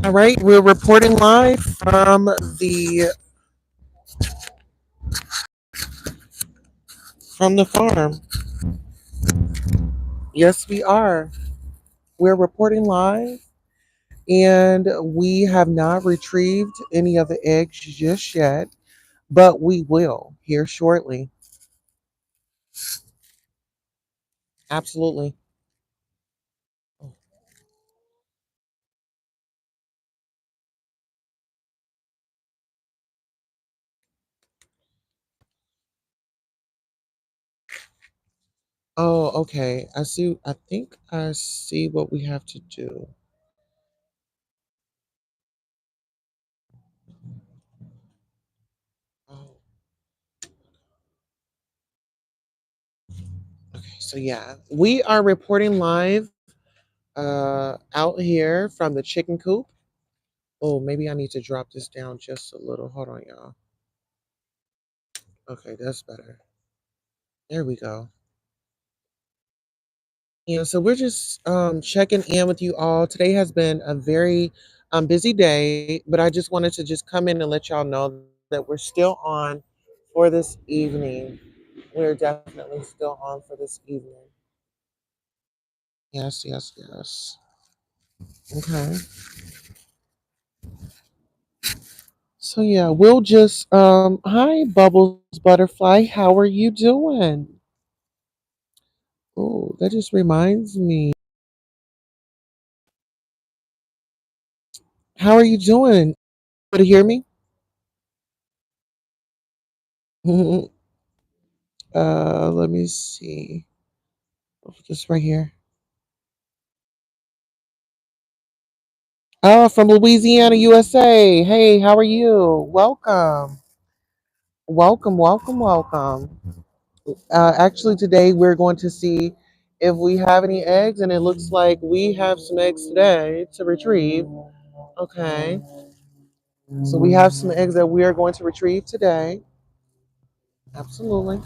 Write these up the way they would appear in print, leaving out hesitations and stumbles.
All right, we're reporting live from the farm. Yes, we are. We're reporting live, and we have not retrieved any of the eggs just yet, but we will here shortly. Absolutely. Oh, okay. I see. I think I see what we have to do. Oh, okay. So yeah, we are reporting live out here from the chicken coop. Oh, maybe I need to drop this down just a little. Hold on, y'all. Okay, that's better. There we go. Yeah, so we're just checking in with you all. Today has been a very busy day, but I just wanted to just come in and let y'all know that we're still on for this evening. We're definitely still on for this evening. Yes, yes, yes. Okay. So yeah, we'll just hi Bubbles Butterfly, how are you doing? Oh, that just reminds me. How are you doing? Able to hear me? Let me see. Just right here. Oh, from Louisiana, USA. Hey, how are you? Welcome. Welcome, welcome, welcome. Actually, today we're going to see if we have any eggs, and it looks like we have some eggs today to retrieve. Okay. So we have some eggs that we are going to retrieve today. Absolutely.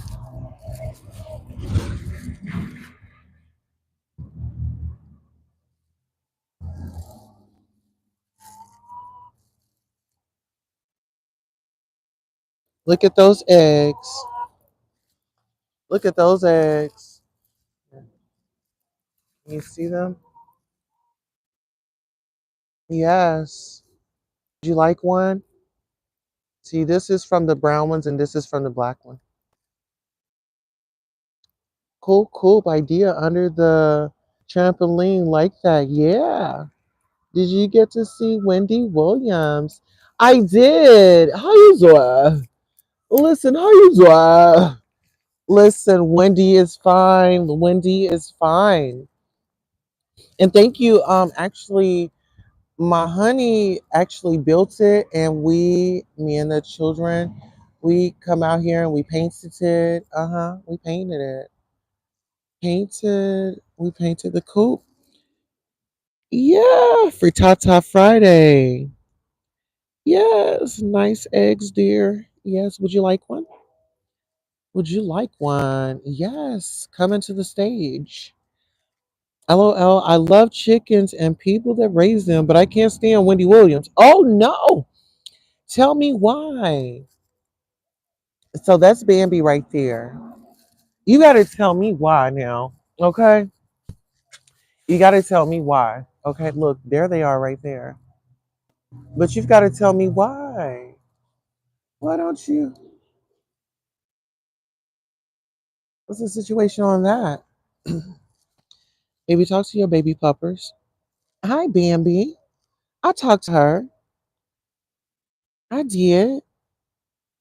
Look at those eggs. Look at those eggs. Can you see them? Yes. Would you like one? See, this is from the brown ones and this is from the black one. Cool, cool idea under the trampoline like that. Yeah. Did you get to see Wendy Williams? I did. How you doing? Listen, how you doing? Listen, Wendy is fine. Wendy is fine. And thank you. Actually, my honey actually built it, and me and the children, we come out here and we painted it. Uh huh. We painted it. We painted the coop. Yeah, Frittata Friday. Yes, nice eggs, dear. Yes, would you like one? Would you like one? Yes, come into the stage. LOL, I love chickens and people that raise them, but I can't stand Wendy Williams. Oh no! Tell me why. So that's Bambi right there. You got to tell me why now. Okay? You got to tell me why. Okay, look, there they are right there. But you've got to tell me why. Why don't you? What's the situation on that? Maybe talk to your baby puppers. Hi, Bambi. I talked to her. I did.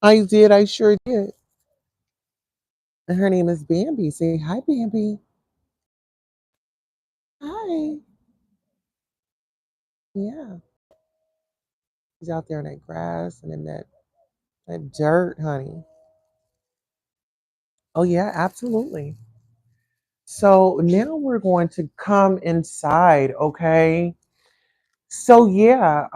I did. I sure did. And her name is Bambi. Say hi, Bambi. Hi. Yeah. She's out there in that grass and in that dirt, honey. Oh, yeah, absolutely. So now we're going to come inside, okay? So yeah,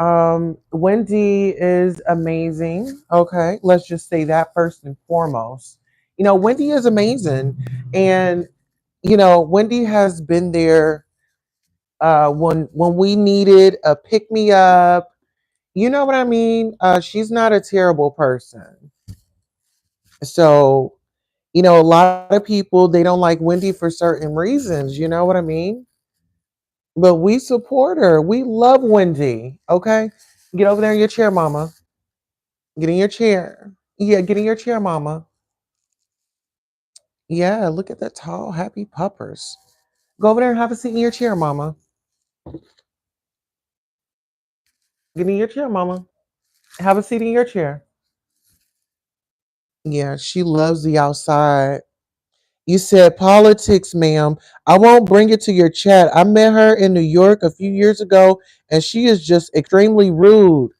Wendy is amazing. Okay, let's just say that first and foremost. Wendy is amazing, and Wendy has been there when we needed a pick me up. You know what I mean? She's not a terrible person. So, a lot of people they don't like Wendy for certain reasons. You know what I mean? But we support her. We love Wendy. Okay, get over there in your chair, Mama. Get in your chair. Yeah, get in your chair, Mama. Yeah, look at that tall, happy puppers. Go over there and have a seat in your chair, Mama. Get in your chair, Mama. Have a seat in your chair. Yeah, she loves the outside. You said politics, ma'am. I won't bring it to your chat. I met her in New York a few years ago, and she is just extremely rude.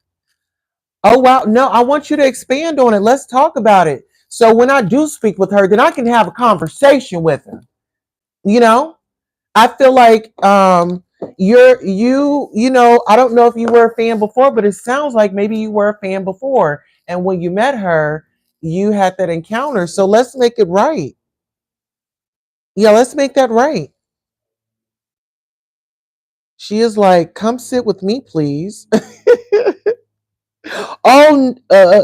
Oh, wow. No, I want you to expand on it. Let's talk about it. So when I do speak with her, then I can have a conversation with her. You know? I feel like I don't know if you were a fan before, but it sounds like maybe you were a fan before. And when you met her, you had that encounter. So let's make it right. Yeah, let's make that right. She is like, come sit with me, please. Oh,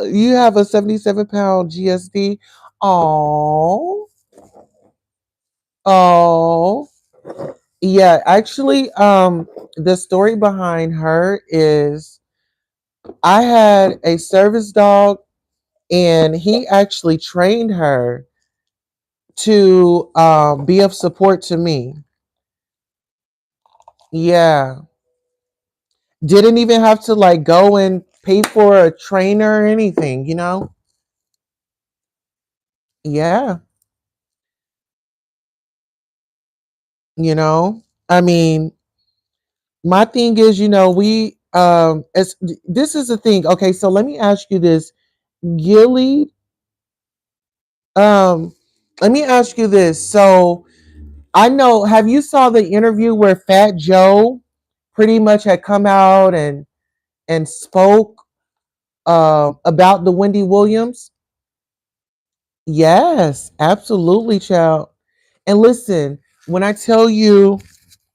you have a 77-pound GSD. Oh, oh. Yeah, actually, the story behind her is I had a service dog and he actually trained her to be of support to me. Yeah. Didn't even have to like go and pay for a trainer or anything. Yeah. You know, I mean, my thing is, we as this is the thing. Okay, so let me ask you this, Gilly. Um, let me ask you this. So I know, have you saw the interview where Fat Joe pretty much had come out and spoke about the Wendy Williams? Yes, absolutely, child. And listen, when I tell you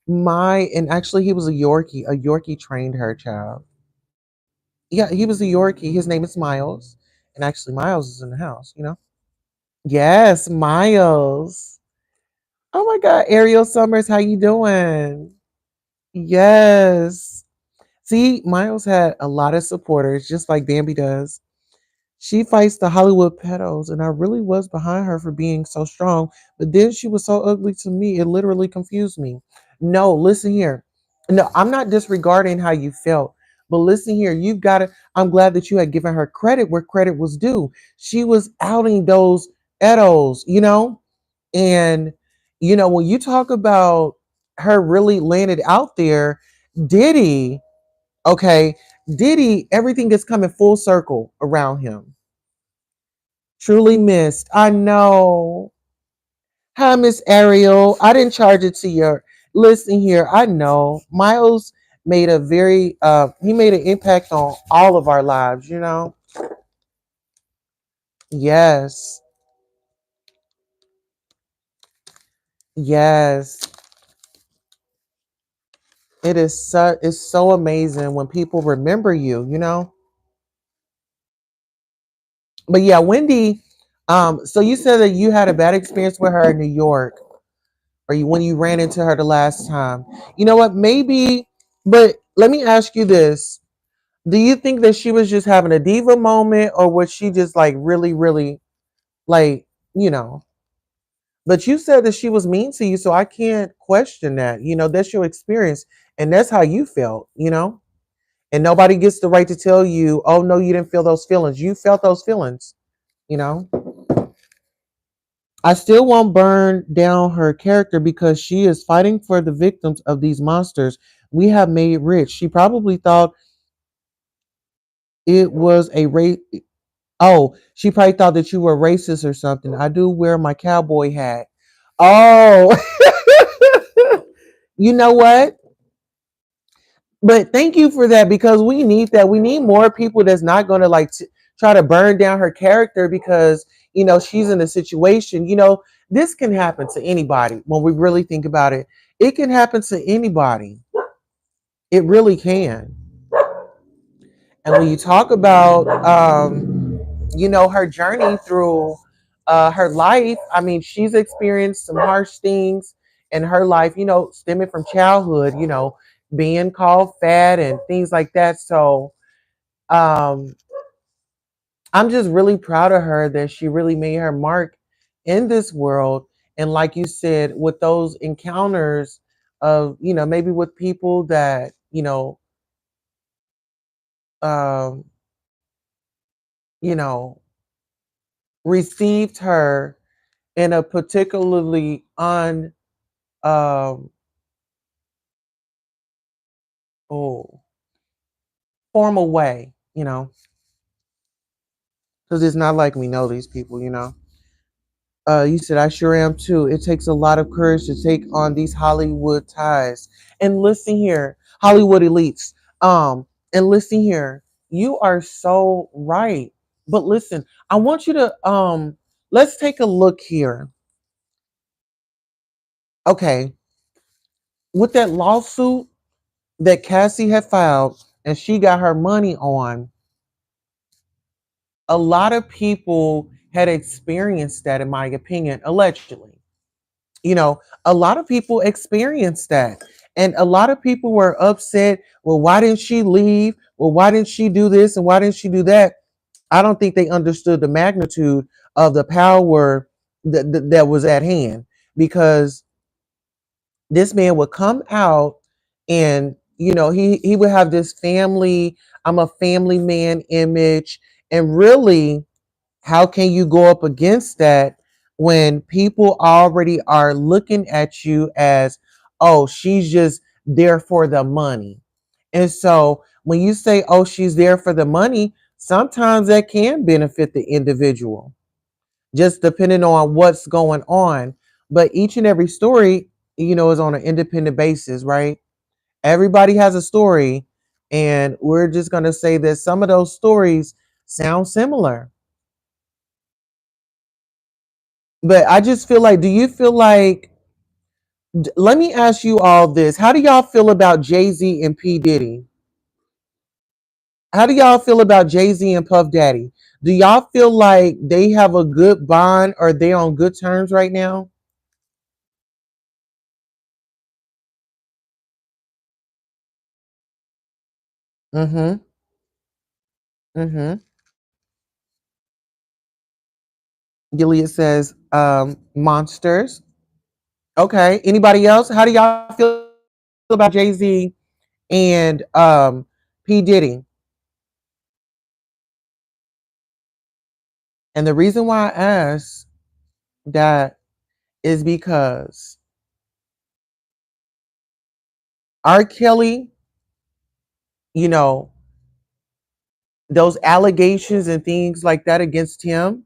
and actually he was a Yorkie. A Yorkie trained her, child. Yeah, he was a Yorkie. His name is Miles. And actually Miles is in the house. Yes, Miles. Oh my God, Ariel Summers, how you doing? Yes. See, Miles had a lot of supporters, just like Bambi does. She fights the Hollywood pedos, and I really was behind her for being so strong. But then she was so ugly to me, it literally confused me. No, listen here. No, I'm not disregarding how you felt, but listen here. You've got to. I'm glad that you had given her credit where credit was due. She was outing those edos. And when you talk about her really laying it out there, Diddy, okay, Diddy, everything is coming full circle around him. Truly missed. I know. Hi, Miss Ariel. I didn't charge it to your listen here. I know. Miles made a very he made an impact on all of our lives. Yes. Yes. It's so amazing when people remember you. But yeah, Wendy, so you said that you had a bad experience with her in New York, or when you ran into her the last time. You know what? Maybe, but let me ask you this. Do you think that she was just having a diva moment, or was she just like really, really like, you know? But you said that she was mean to you, so I can't question that. That's your experience, and that's how you felt. And nobody gets the right to tell you, oh no, you didn't feel those feelings. You felt those feelings, you know? I still won't burn down her character because she is fighting for the victims of these monsters we have made rich. She probably thought it was a race. Oh, she probably thought that you were racist or something. I do wear my cowboy hat. Oh, you know what? But thank you for that because we need that. We need more people that's not going to like try to burn down her character because she's in a situation. This can happen to anybody when we really think about it. It can happen to anybody. It really can. And when you talk about, her journey through her life, I mean, she's experienced some harsh things in her life, stemming from childhood, being called fat and things like that. So um, I'm just really proud of her that she really made her mark in this world. And like you said, with those encounters of, maybe with people that, um, you know, received her in a particularly um, oh, formal way, because it's not like we know these people, You said, I sure am too. It takes a lot of courage to take on these Hollywood ties. And listen here, Hollywood elites. And listen here, you are so right. But listen, I want you to let's take a look here. Okay, with that lawsuit that Cassie had filed and she got her money on, a lot of people had experienced that, in my opinion, allegedly. A lot of people experienced that. And a lot of people were upset. Well, why didn't she leave? Well, why didn't she do this? And why didn't she do that? I don't think they understood the magnitude of the power that was at hand, because this man would come out and, he would have this family, I'm a family man image. And really, how can you go up against that when people already are looking at you as, oh, she's just there for the money? And so when you say, oh, she's there for the money, sometimes that can benefit the individual, just depending on what's going on. But each and every story, is on an independent basis, right? Everybody has a story. And we're just going to say that some of those stories sound similar. But I just feel like, do you feel like, let me ask you all this. How do y'all feel about Jay-Z and P Diddy? How do y'all feel about Jay-Z and Puff Daddy? Do y'all feel like they have a good bond, or they on good terms right now? Mm-hmm. Mm-hmm. Gilead says, monsters. Okay. Anybody else? How do y'all feel about Jay-Z and P Diddy? And the reason why I ask that is because R. Kelly, you know, those allegations and things like that against him,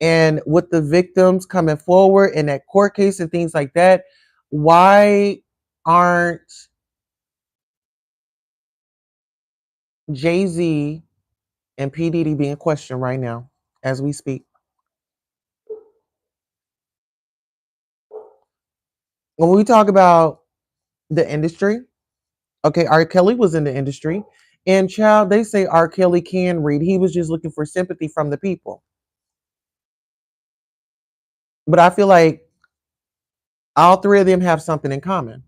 and with the victims coming forward in that court case and things like that, why aren't Jay-Z and P Diddy being questioned right now as we speak? When we talk about the industry, okay, R. Kelly was in the industry, and child, they say R. Kelly can read. He was just looking for sympathy from the people. But I feel like all three of them have something in common.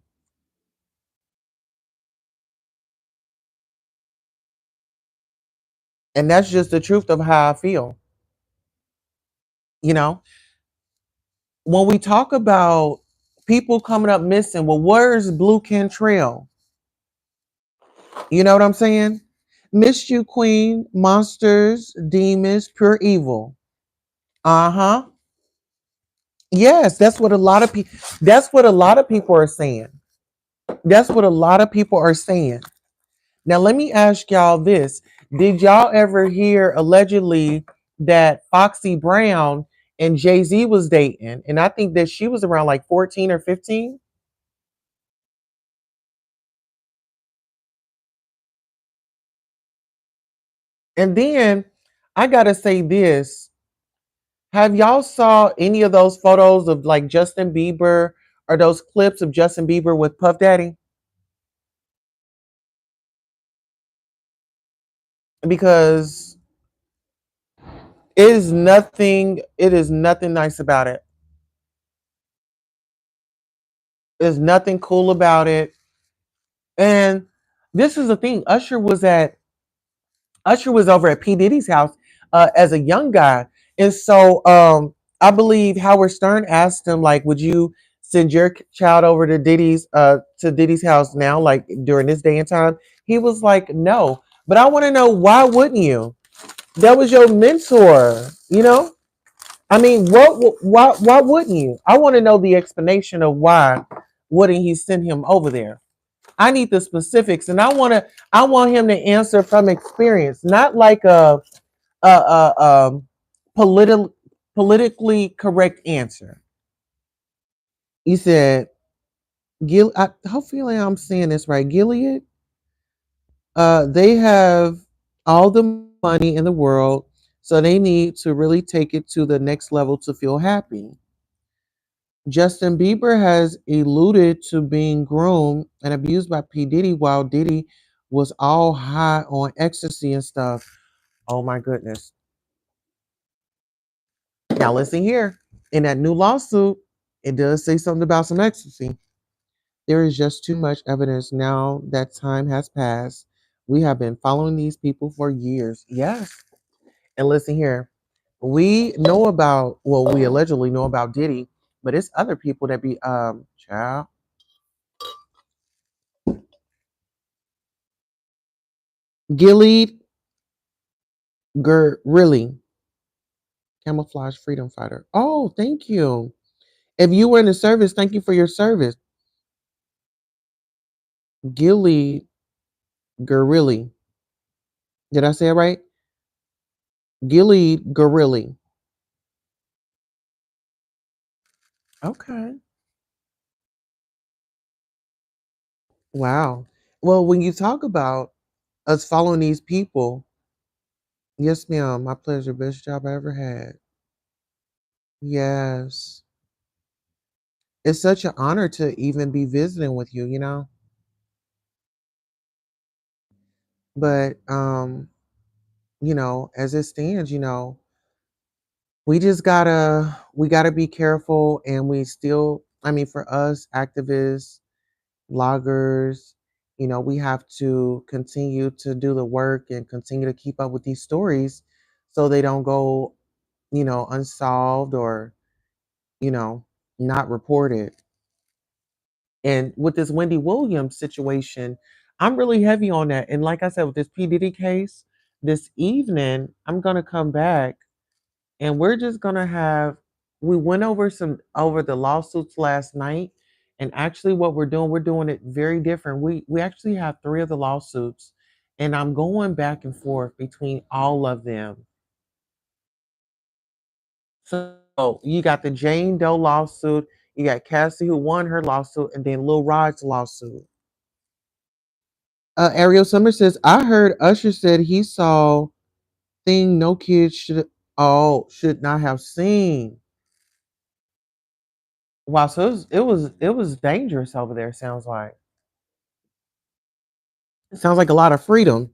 And that's just the truth of how I feel. You know, when we talk about people coming up missing, well, where's Blue Cantrell? You know what I'm saying? Missed you, Queen, monsters, demons, pure evil. Uh-huh. Yes, that's what a lot of people that's what a lot of people are saying. That's what a lot of people are saying. Now let me ask y'all this. Did y'all ever hear allegedly that Foxy Brown and Jay-Z was dating? And I think that she was around like 14 or 15. And then I gotta say this. Have y'all saw any of those photos of like Justin Bieber, or those clips of Justin Bieber with Puff Daddy? because it is nothing nice about it. There's nothing cool about it. And this is the thing. Usher was over at P Diddy's house as a young guy, and so I believe Howard Stern asked him like, "Would you send your child over to Diddy's house now, like during this day and time?" He was like, "No," but I want to know, why wouldn't you? That was your mentor, you know. I mean, why wouldn't you? I want to know the explanation of why wouldn't he send him over there. I need the specifics, and I want him to answer from experience, not like a politi- politically correct answer. He said, hopefully I'm saying this right. Gilead, they have all the money in the world, so they need to really take it to the next level to feel happy. Justin Bieber has alluded to being groomed and abused by P. Diddy while Diddy was all high on ecstasy and stuff. Oh my goodness. Now listen here. In that new lawsuit, it does say something about some ecstasy. There is just too much evidence now that time has passed. We have been following these people for years. Yes. And listen here. We allegedly know about Diddy, but it's other people that be child. Gilead really camouflage freedom fighter. Oh, thank you. If you were in the service, thank you for your service. Gilead Guerrilli. Did I say it right? Gilead Guerrilli. Okay. Wow. Well, when you talk about us following these people, yes, ma'am, my pleasure. Best job I ever had. Yes. It's such an honor to even be visiting with you, you know? But as it stands, we gotta be careful, and we still, I mean, for us activists, bloggers, we have to continue to do the work and continue to keep up with these stories so they don't go, unsolved or, you know, not reported. And with this Wendy Williams situation, I'm really heavy on that. And like I said, with this P. Diddy case, this evening, I'm gonna come back and we're just gonna have we went over the lawsuits last night. And actually what we're doing it very different. We actually have three of the lawsuits, and I'm going back and forth between all of them. So you got the Jane Doe lawsuit, you got Cassie who won her lawsuit, and then Lil Rod's lawsuit. Ariel Summer says, I heard Usher said he saw thing no kids should not have seen. Wow, so it was dangerous over there. Sounds like it sounds like a lot of freedom.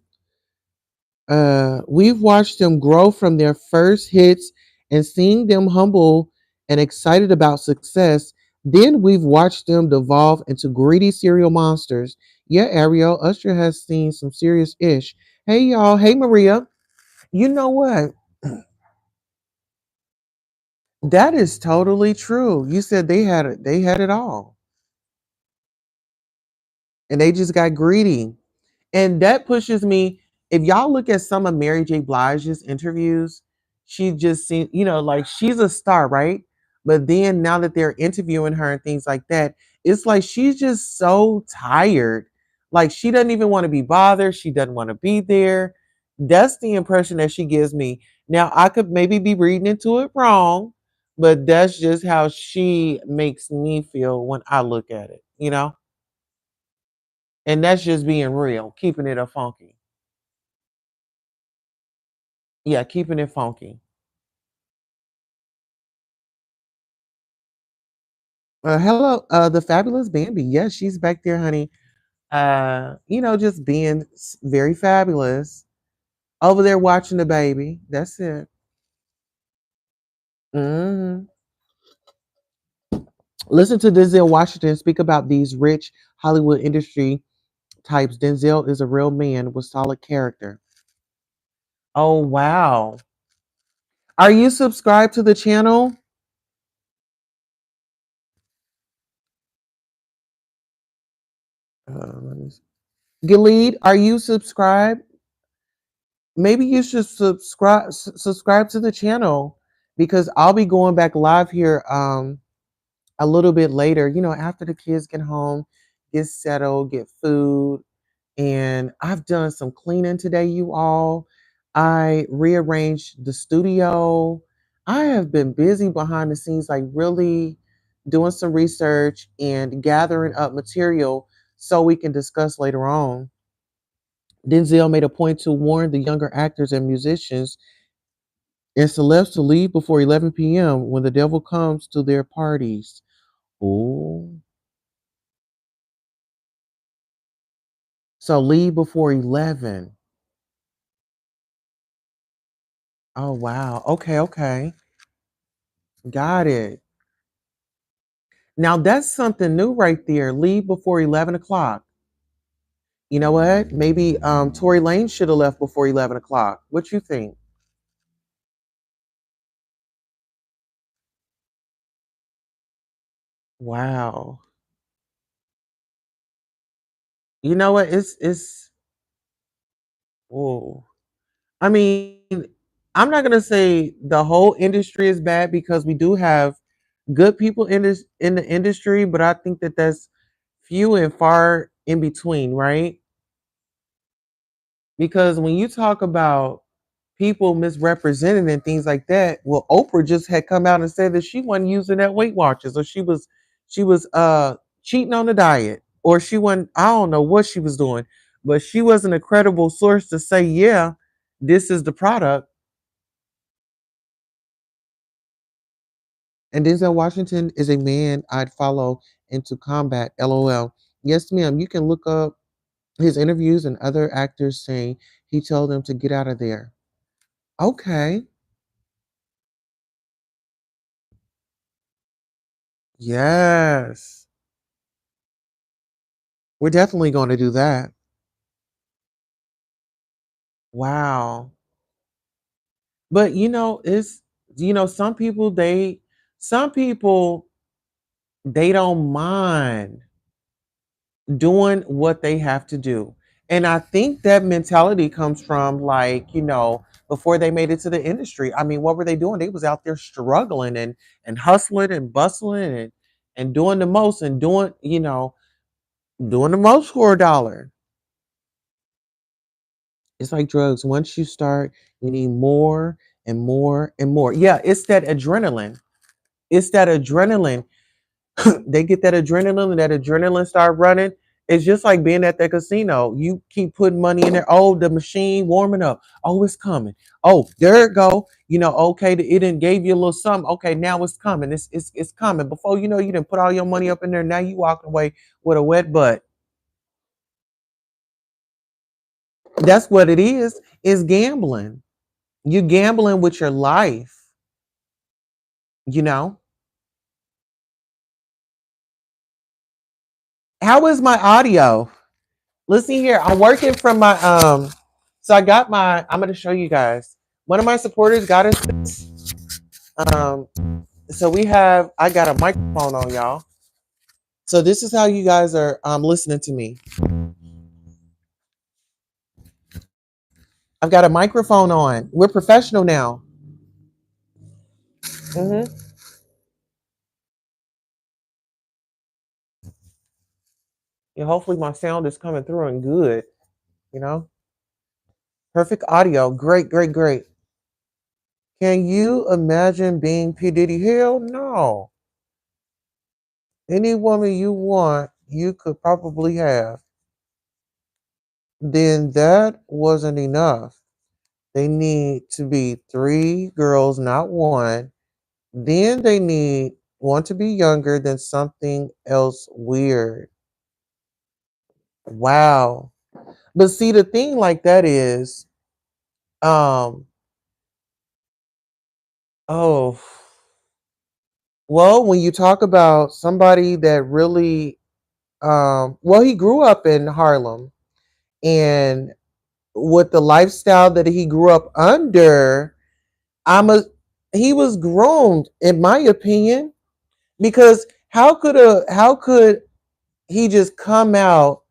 We've watched them grow from their first hits and seeing them humble and excited about success. Then we've watched them devolve into greedy serial monsters. Yeah, Ariel, Usher has seen some serious ish. Hey y'all, hey Maria. You know what? That is totally true. You said they had it all. And they just got greedy. And that pushes me. If y'all look at some of Mary J. Blige's interviews, she just seems, like she's a star, right? But then now that they're interviewing her and things like that, it's like she's just so tired. Like she doesn't even want to be bothered. She doesn't want to be there. That's the impression that she gives me. Now, I could maybe be reading into it wrong, but that's just how she makes me feel when I look at it. And that's just being real, keeping it a funky. Yeah, keeping it funky. Hello, the fabulous Bambi. Yes, she's back there, honey. Just being very fabulous. Over there watching the baby. That's it. Hmm. Listen to Denzel Washington speak about these rich Hollywood industry types. Denzel is a real man with solid character. Oh, wow. Are you subscribed to the channel? Let me see. Gilead, are you subscribed? Maybe you should subscribe to the channel because I'll be going back live here a little bit later, after the kids get home, get settled, get food. And I've done some cleaning today, you all. I rearranged the studio. I have been busy behind the scenes, like really doing some research and gathering up material so we can discuss later on. Denzel made a point to warn the younger actors and musicians and celebs to leave before 11 p.m. when the devil comes to their parties. Oh, so leave before 11. Oh, wow. Okay, okay. Got it. Now that's something new right there. Leave before 11 o'clock. You know what? Maybe Tory Lane should have left before 11 o'clock. What you think? Wow. You know what? Oh. I mean, I'm not gonna say the whole industry is bad because we do have good people in the industry, but I think that that's few and far in between, right? Because when you talk about people misrepresented and things like that, well, Oprah just had come out and said that she wasn't using that Weight Watchers, or she was cheating on the diet, or she wasn't. I don't know what she was doing, but she wasn't a credible source to say, yeah, this is the product. And Denzel Washington is a man I'd follow into combat. LOL. Yes, ma'am. You can look up his interviews and other actors saying he told them to get out of there. Okay. Yes. We're definitely going to do that. Wow. But it's some people they don't mind doing what they have to do. And I think that mentality comes from, like, before they made it to the industry. I mean, what were they doing? They was out there struggling and hustling and bustling and doing the most and doing the most for a dollar. It's like drugs. Once you start, you need more and more and more. Yeah, it's that adrenaline. It's that adrenaline. They get that adrenaline, and that adrenaline start running. It's just like being at the casino. You keep putting money in there. Oh, the machine warming up. Oh, it's coming. Oh, there it go. Okay, it didn't gave you a little something. Okay, now it's coming. It's coming. Before you know, you didn't put all your money up in there. Now you walking away with a wet butt. That's what it is. It's gambling. You gambling with your life. You know. How is my audio? Listen here. I'm working from my so I got my I'm gonna show you guys. One of my supporters got us this. Um so I got a microphone on, y'all. So this is how you guys are listening to me. I've got a microphone on. We're professional now. Hmm. Yeah, hopefully my sound is coming through and good, you know. Perfect audio. Great, great, great. Can you imagine being P Diddy? Hell no. Any woman you want, you could probably have. Then that wasn't enough. They need to be three girls, not one. Then they want to be younger than something else weird. Wow. But see, the thing like that is Um, oh, well, when you talk about somebody that really, well, he grew up in Harlem, and with the lifestyle that he grew up under, I'm a he was groomed, in my opinion, because how could he just come out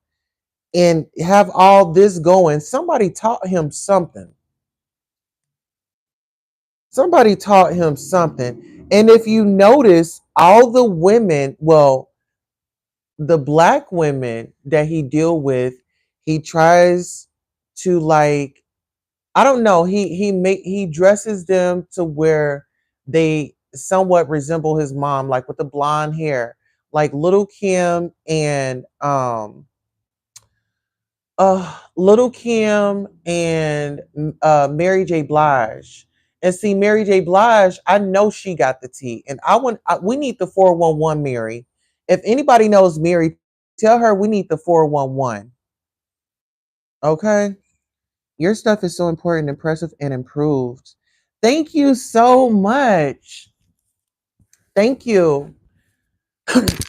and have all this going? Somebody taught him something. Somebody taught him something. And if you notice, all the women, well, the black women that he deal with, he tries to, like, I don't know, he dresses them to where they somewhat resemble his mom, like with the blonde hair, like Little Kim and Little Kim and Mary J. Blige. And see, Mary J. Blige, I know she got the tea. And we need the 411, Mary. If anybody knows Mary, tell her we need the 411. Okay? Your stuff is so important, impressive, and improved. Thank you so much. Thank you.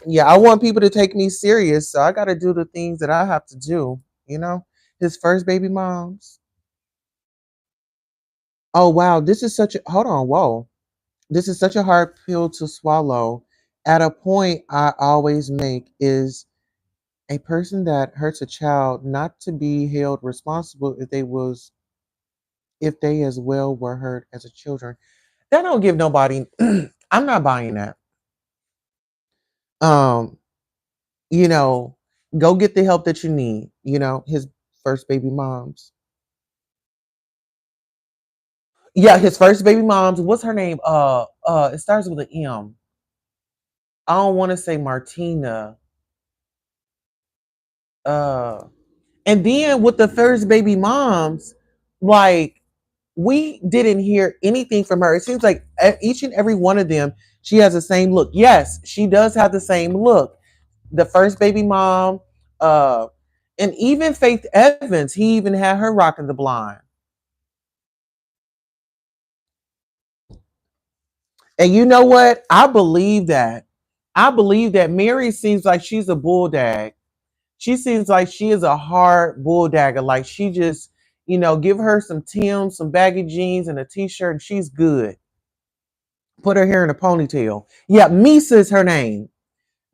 Yeah, I want people to take me serious, so I got to do the things that I have to do, you know? His first baby moms. Oh wow, this is such a hold on, whoa. This is such a hard pill to swallow. At a point I always make is a person that hurts a child not to be held responsible if they as well were hurt as a children. That don't give nobody I'm not buying that. Um, you know, go get the help that you need, his first baby moms. Yeah, his first baby moms. What's her name? It starts with an M. I don't want to say Martina. Uh, and then with the first baby moms, like, we didn't hear anything from her. It seems like each and every one of them, she has the same look. Yes, she does have the same look. The first baby mom, uh, and even Faith Evans, he even had her rocking the blonde. And you know what? I believe that. I believe that Mary seems like she's a bulldog. She seems like she is a hard bulldagger. Like, she just, give her some Tim's, some baggy jeans, and a t-shirt, and she's good. Put her hair in a ponytail. Yeah, Misa is her name.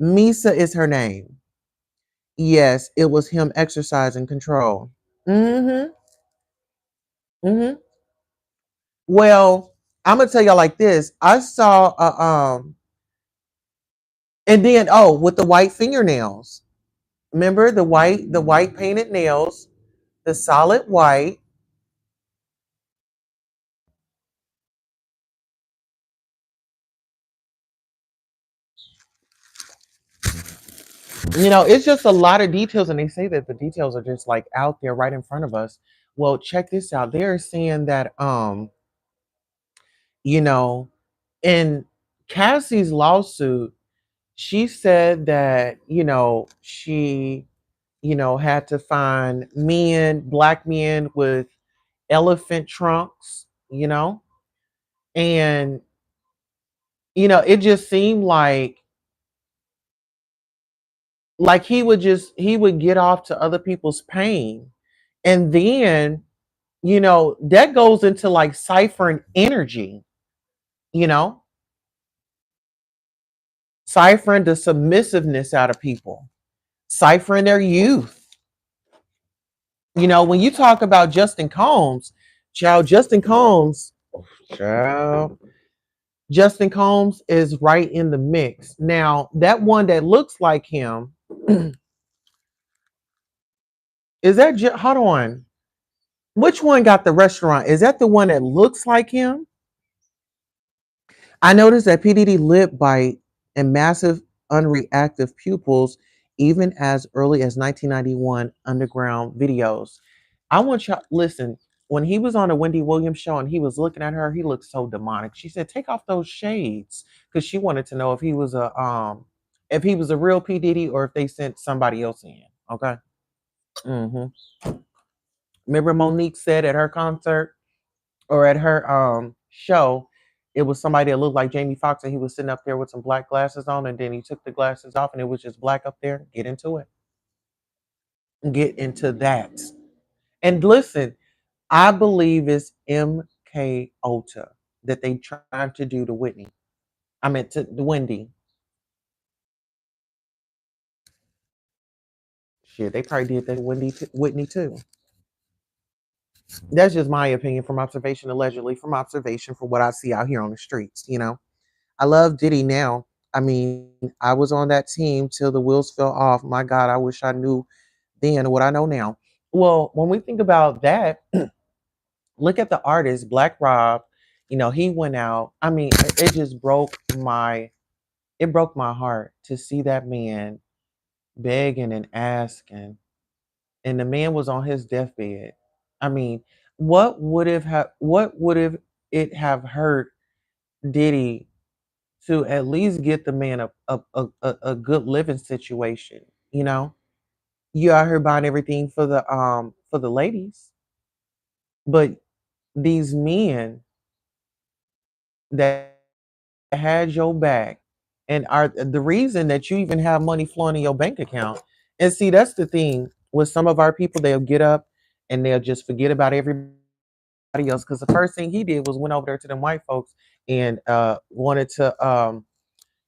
Misa is her name. Yes, it was him exercising control. Mm-hmm. Mm-hmm. Well, I'm gonna tell y'all like this. I saw and then, with the white fingernails. Remember the white painted nails, the solid white. It's just a lot of details, and they say that the details are just like out there right in front of us. Well, check this out. They're saying that you know, in Cassie's lawsuit, she said that, she, had to find black men with elephant trunks, and it just seemed like he would get off to other people's pain. And then, that goes into like ciphering energy, you know, ciphering the submissiveness out of people, ciphering their youth. When you talk about Justin Combs, child, child, Justin Combs is right in the mix. Now, that one that looks like him, is that, hold on. Which one got the restaurant? Is that the one that looks like him? I noticed that P Diddy lip bite and massive unreactive pupils even as early as 1991 underground videos. I want y'all listen. When he was on a Wendy Williams show and he was looking at her, he looked so demonic. She said, "Take off those shades," because she wanted to know if he was a real P Diddy or if they sent somebody else in. Okay. hmm Remember Monique said at her concert? or at her show, it was somebody that looked like Jamie Foxx, and he was sitting up there with some black glasses on, and then he took the glasses off, and it was just black up there. Get into it. Get into that. And listen, I believe it's MK Ultra that they trying to do to Whitney. I meant to Wendy. Shit, they probably did that to Whitney too. That's just my opinion from observation, allegedly from observation from what I see out here on the streets. I love Diddy now. I mean, I was on that team till the wheels fell off. My God, I wish I knew then what I know now. Well, when we think about that, look at the artist, Black Rob. He went out. I mean, it just broke my heart to see that man begging and asking, and the man was on his deathbed. I mean, what would have it have hurt Diddy to at least get the man a good living situation? You know, you out here buying everything for the ladies, but these men that had your back and are the reason that you even have money flowing in your bank account. And see, that's the thing with some of our people, they'll get up and they'll just forget about everybody else. Because the first thing he did was went over there to them white folks and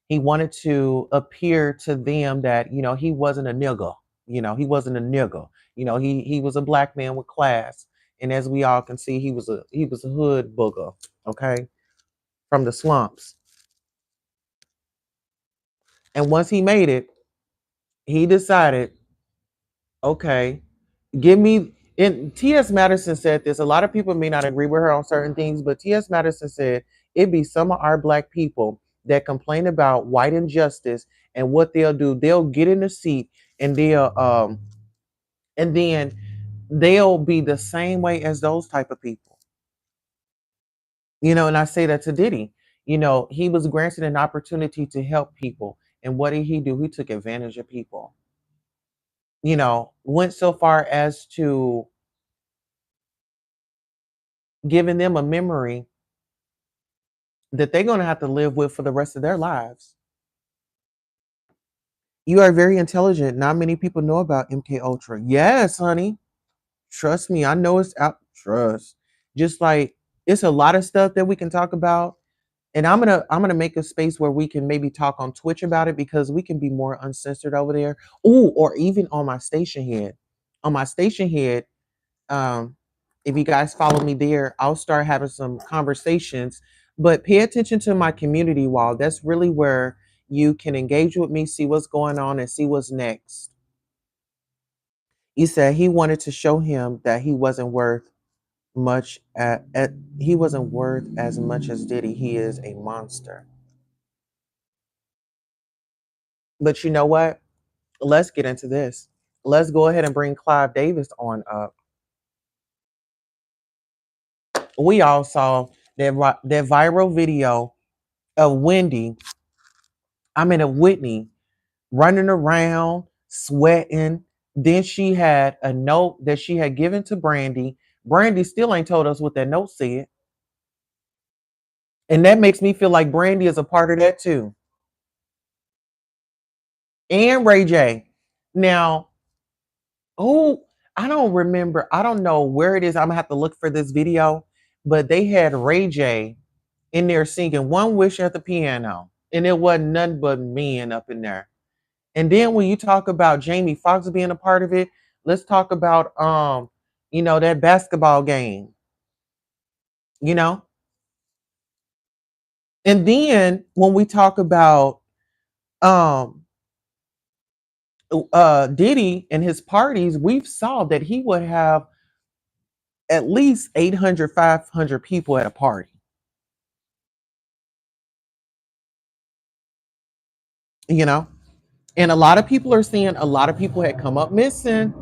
he wanted to appear to them that he wasn't a nigga. He wasn't a nigga. He was a black man with class. And as we all can see, he was a hood booger, okay, from the slumps. And once he made it, he decided, okay, give me. And T.S. Madison said this. A lot of people may not agree with her on certain things, but T.S. Madison said it be some of our black people that complain about white injustice, and what they'll do, they'll get in the seat and then they'll be the same way as those type of people. And I say that to Diddy. He was granted an opportunity to help people, and what did he do? He took advantage of people. Went so far as to giving them a memory that they're going to have to live with for the rest of their lives. You are very intelligent. Not many people know about MK Ultra. Yes, honey. Trust me. I know it's out. Trust. Just like it's a lot of stuff that we can talk about. And I'm gonna make a space where we can maybe talk on Twitch about it, because we can be more uncensored over there. Ooh, or even on my station head. On my station head, um, if you guys follow me there, I'll start having some conversations. But pay attention to my community wall. That's really where you can engage with me, see what's going on, and see what's next. He said he wanted to show him that he wasn't worth much he wasn't worth as much as Diddy. He is a monster. But you know what? Let's get into this. Let's go ahead and bring Clive Davis on up. We all saw that viral video of Wendy, of Whitney, running around, sweating. Then she had a note that she had given to Brandy. Brandy still ain't told us what that note said. And that makes me feel like Brandy is a part of that too. And Ray J. Now, oh, I don't remember. I don't know where it is. I'm gonna have to look for this video. But they had Ray J in there singing One Wish at the piano. And it wasn't nothing but men up in there. And then when you talk about Jamie Foxx being a part of it, let's talk about that basketball game, you know? And then when we talk about um Diddy and his parties, we've saw that he would have at least 800, 500 people at a party, you know? And a lot of people are saying a lot of people had come up missing.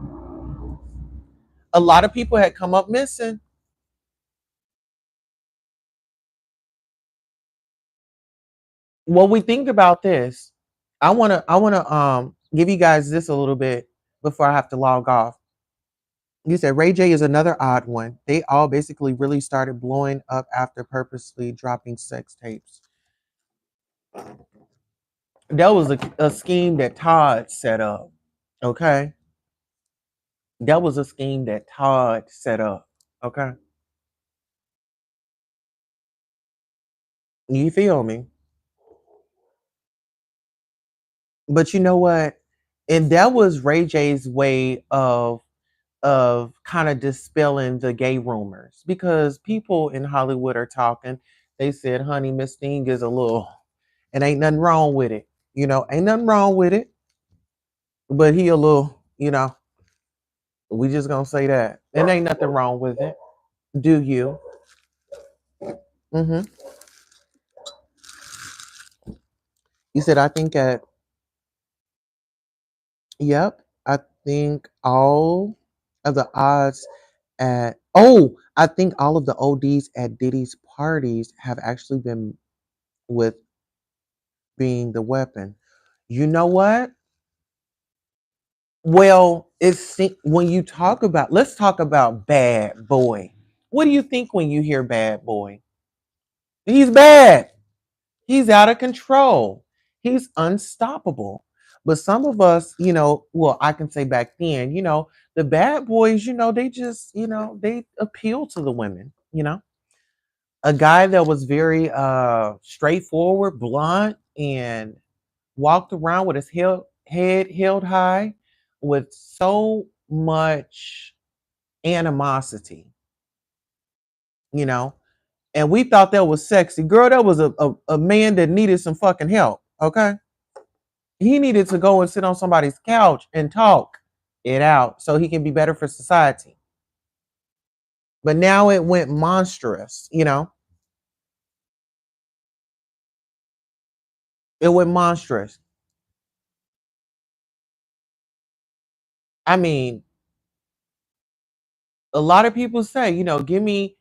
A lot of people had come up missing. What we think about this, I wanna give you guys this a little bit before I have to log off. You said Ray J is another odd one. They all basically really started blowing up after purposely dropping sex tapes. That was a scheme that Todd set up. Okay. That was a scheme that Todd set up. Okay. You feel me? But you know what? And that was Ray J's way of kind of dispelling the gay rumors because people in Hollywood are talking. They said, honey, Miss Thing is a little, and ain't nothing wrong with it. Ain't nothing wrong with it, but he a little, we just gonna say that. And ain't nothing wrong with it. Do you? hmm You said, I think yep, I think all of the odds I think all of the ODs at Diddy's parties have actually been with being the weapon. You know what? Well, when you talk about, let's talk about bad boy. What do you think when you hear bad boy? He's bad. He's out of control. He's unstoppable. But some of us, well, I can say back then, the bad boys, they just, they appeal to the women. A guy that was very straightforward, blunt, and walked around with his head held high with so much animosity, you know. And we thought that was sexy. Girl, that was a man that needed some fucking help. Okay. He needed to go and sit on somebody's couch and talk it out so he can be better for society. But now it went monstrous. It went monstrous. I mean, a lot of people say, give me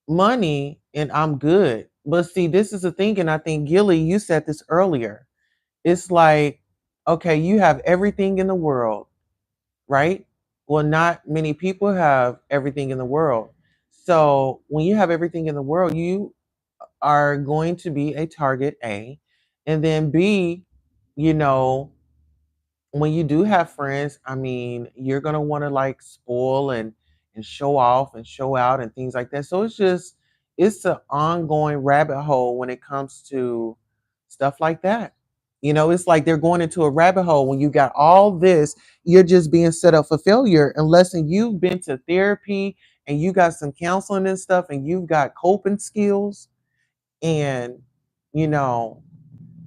money and I'm good. But see, this is the thing, and I think Gilly, you said this earlier. It's like, okay, you have everything in the world, right? Well, not many people have everything in the world. So when you have everything in the world, you are going to be a target A. And then B, you know, when you do have friends, I mean, you're gonna want to like spoil and show off and show out and things like that. So it's an ongoing rabbit hole when it comes to stuff like that. It's like they're going into a rabbit hole when you got all this, you're just being set up for failure unless you've been to therapy and you got some counseling and stuff and you've got coping skills and you know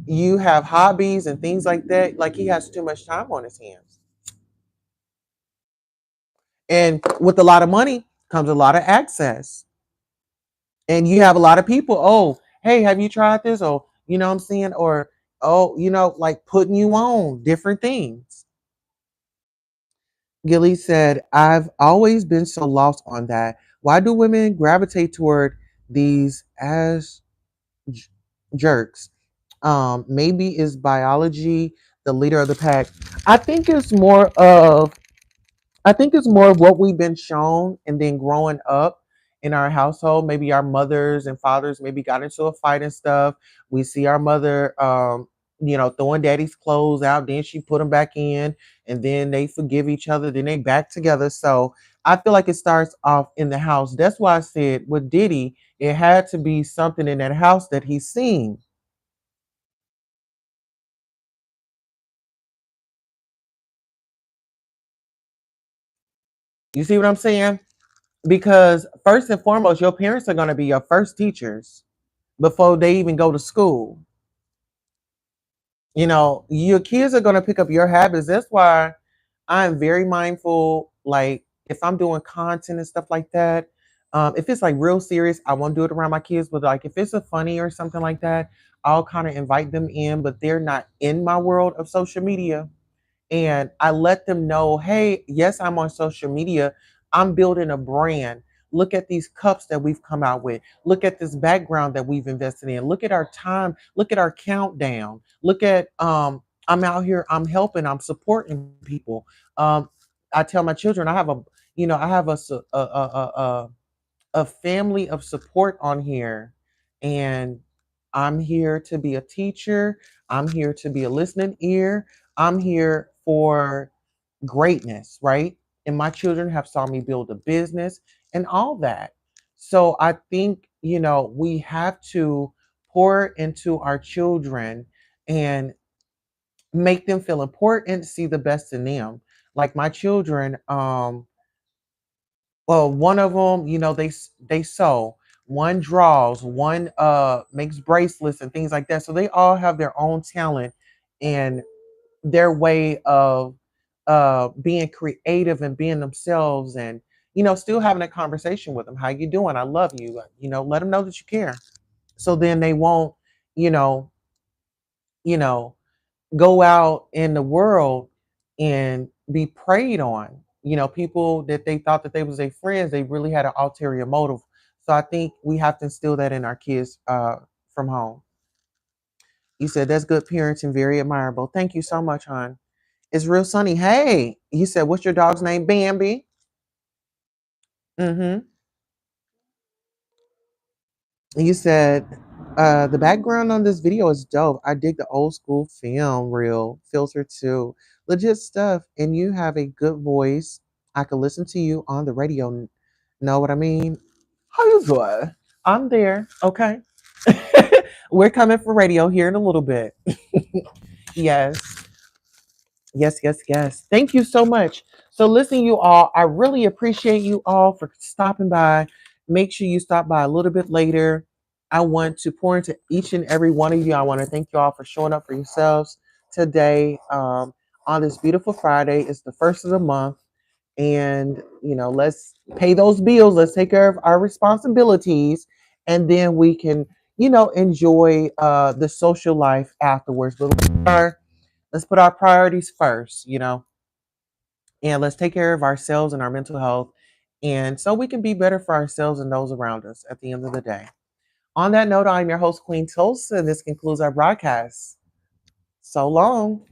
you have hobbies and things like that. Like he has too much time on his hands. And with a lot of money comes a lot of access. And you have a lot of people, oh, hey, have you tried this? Or, you know what I'm saying? Or, oh, like putting you on different things. Gilly said, I've always been so lost on that. Why do women gravitate toward these as j- jerks? Maybe is biology the leader of the pack? I think it's more of I think it's more of what we've been shown and then growing up in our household. Maybe our mothers and fathers maybe got into a fight and stuff. We see our mother, throwing daddy's clothes out, then she put them back in, and then they forgive each other, then they back together. So I feel like it starts off in the house. That's why I said with Diddy, it had to be something in that house that he's seen. You see what I'm saying? Because first and foremost, your parents are going to be your first teachers before they even go to school. Your kids are going to pick up your habits. That's why I'm very mindful. Like, if I'm doing content and stuff like that, if it's like real serious, I won't do it around my kids. But like, if it's a funny or something like that, I'll kind of invite them in, but they're not in my world of social media. And I let them know, hey, yes, I'm on social media. I'm building a brand. Look at these cups that we've come out with. Look at this background that we've invested in. Look at our time. Look at our countdown. Look at I'm out here, I'm helping, I'm supporting people. I tell my children, I have I have a family of support on here, and I'm here to be a teacher. I'm here to be a listening ear. I'm here for greatness, right? And my children have saw me build a business and all that. So I think, we have to pour into our children and make them feel important, see the best in them. Like my children, well, one of them, they sew, one draws, one makes bracelets and things like that. So they all have their own talent and their way of being creative and being themselves, and still having a conversation with them. How you doing? I love you. Let them know that you care. So then they won't, you know, you know, go out in the world and be preyed on. People that they thought that they was their friends, they really had an ulterior motive. So I think we have to instill that in our kids from home. You said that's good parenting, very admirable. Thank you so much, hon. It's real sunny. Hey, you said, what's your dog's name? Bambi. Mm-hmm. You said, the background on this video is dope. I dig the old school film reel filter too. Legit stuff. And you have a good voice. I could listen to you on the radio. Know what I mean? How you doing? I'm there. Okay. We're coming for radio here in a little bit. Yes. Yes, yes, yes. Thank you so much. So, listen, you all, I really appreciate you all for stopping by. Make sure you stop by a little bit later. I want to pour into each and every one of you. I want to thank you all for showing up for yourselves today on this beautiful Friday. It's the first of the month. And, let's pay those bills. Let's take care of our responsibilities. And then we can, enjoy the social life afterwards. But let's put our priorities first, and let's take care of ourselves and our mental health. And so we can be better for ourselves and those around us at the end of the day. On that note, I'm your host, Queen Tulsa, and this concludes our broadcast. So long.